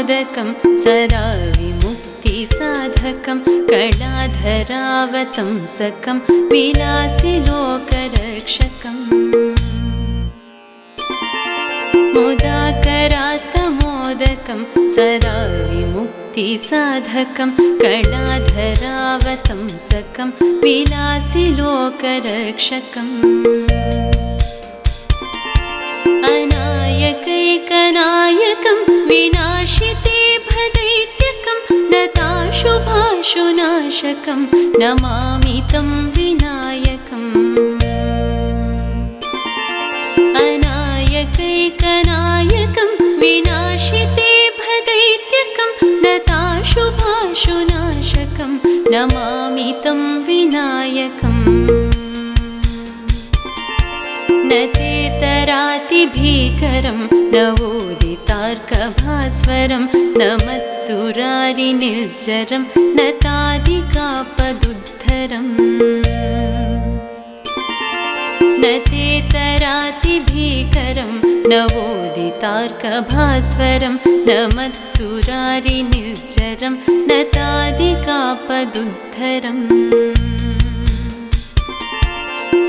मोदकं सदा विमुक्तिसाधकं कलाधरावतंसकं विलासिलोकरक्षकम् मुदाकरात्तमोदकं सदा विमुक्तिसाधकं कलाधरावतंसकं विलासिलोकरक्षकम् अनायकैकनायकं विनाशिते भदैत्यकं नताशुभाशुनाशकं नमामि तं विनायकम् अनायकैकनायकं विनाशिते भदैत्यकं नताशुभाशुनाशकं नमामि तं विनायकम् न तेतरातिभीकरं नवोदितार्कभास्वरं न मत्सुरारिनिर्जरं न तादिकापदुद्धरम् न तेतरातिभीकरं नवोदितार्कभास्वरं न मत्सुरारिनिर्जरं न तादिकापदुद्धरम्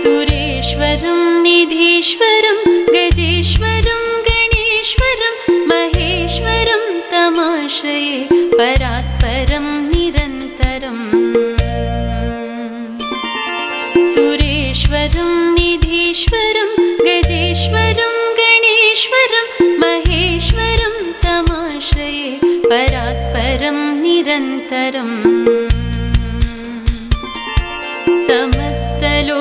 सुरेश्वरं निधीश्वरं गजेश्वरं गणेश्वरं महेश्वरं तमाश्रये परात्परं निरन्तरम् सुरेश्वरं निधीश्वरं गजेश्वरं गणेश्वरं महेश्वरं तमाश्रये परात्परं निरन्तरम्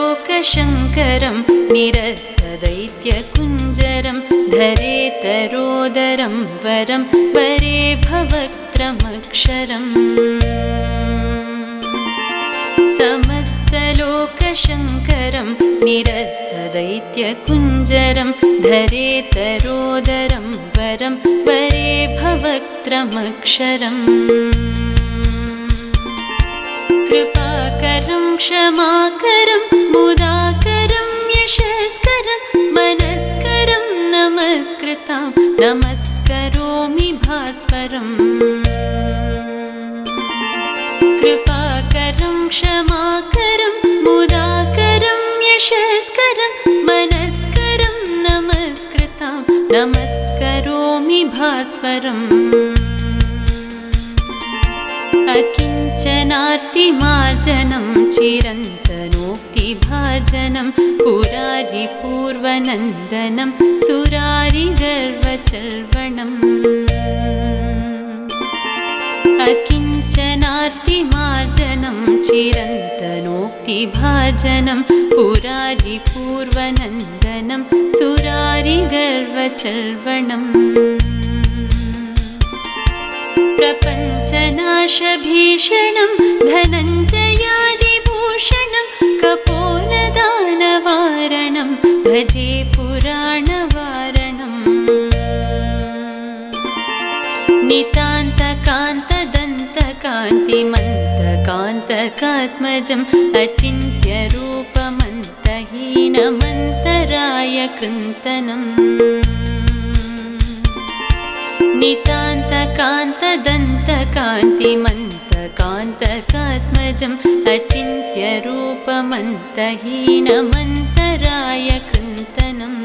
समस्तलोकशङ्करं निरस्तदैत्यकुञ्जरं धरेतरोदरं वरं वरे भवक्त्रमक्षरम् समस्तलोकशङ्करं निरस्तदैत्यकुञ्जरं धरेतरोदरं वरं वरे भवक्त्रमक्षरम् कृपाकरं क्षमाकरं मुदाकरं यशस्करं मनस्करं नमस्कृतां नमस्करोमि भास्वरम् कृपाकरं क्षमाकरं मुदाकरं यशस्करं मनस्करं नमस्कृतां नमस्करोमि भास्वरम् अकिञ्चनार्तिमार्जनं चिरन्तनोक्तिभाजनं पुरारिपूर्वनन्दनं सुरारिगर्वचर्वणम् अकिञ्चनार्तिमार्जनं चिरन्तनोक्तिभाजनं पुरारिपूर्वनन्दनं सुरारिगर्वचर्वणम् प्रपञ्चनाशभीषणं धनञ्जयादिभूषणं कपोलदानवारणं भजे पुराणवारणम् नितान्तकान्तदन्तकान्तिमन्तकान्तकात्मजम् अचिन्त्यरूपमन्तहीनमन्तराय कृन्तनम् नितान्तकान्तदन्तकान्तिमन्तकान्तकात्मजम् अचिन्त्यरूपमन्तहीनमन्तराय कृन्तनम्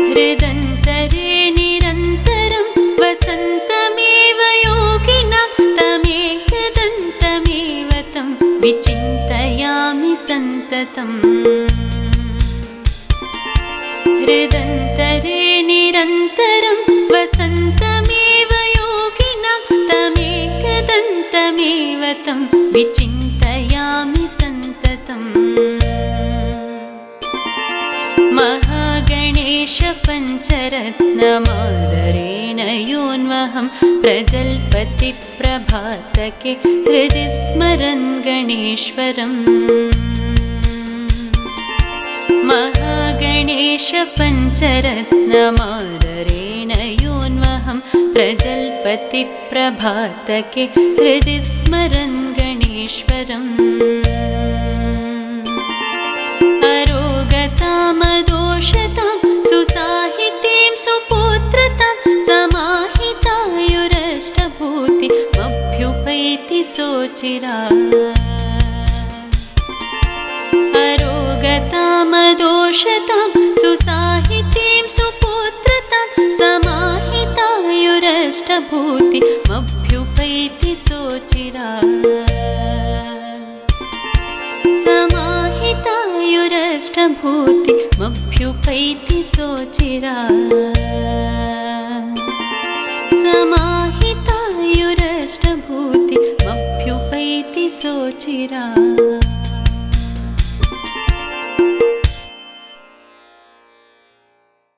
हृदन्तरे निरन्तरं वसन्तमेव योगिनां तमेकदन्तमेव तं विचिन्तयामि सन्ततम् हृदन्तरे निरन्तरं वसन्तमेव योगिनां तमेकदन्तमेव तं विचिन्तयामि सन्ततम् महागणेश पञ्चरत्नमादरेण योऽन्वहं प्रजल्पतिप्रभातके हृदि स्मरन् गणेश्वरम् महागणेश पञ्चरत्नमादरेण योऽन्वहं प्रजल्पतिप्रभातके हृदि स्मरन् गणेश्वरम् अरोगतामदोषतां सुसाहितीं सुपुत्रतां सोचिरा अरोगतामदोषतां सुसाहितीं सुपुत्रतां समाहितायुरष्टभूतिमभ्युपैति सोचिरा समाहितायुरष्टभूतिमभ्युपैति सोचिरा समाहितायुरष्टभूतिमभ्युपैति सोचिरा।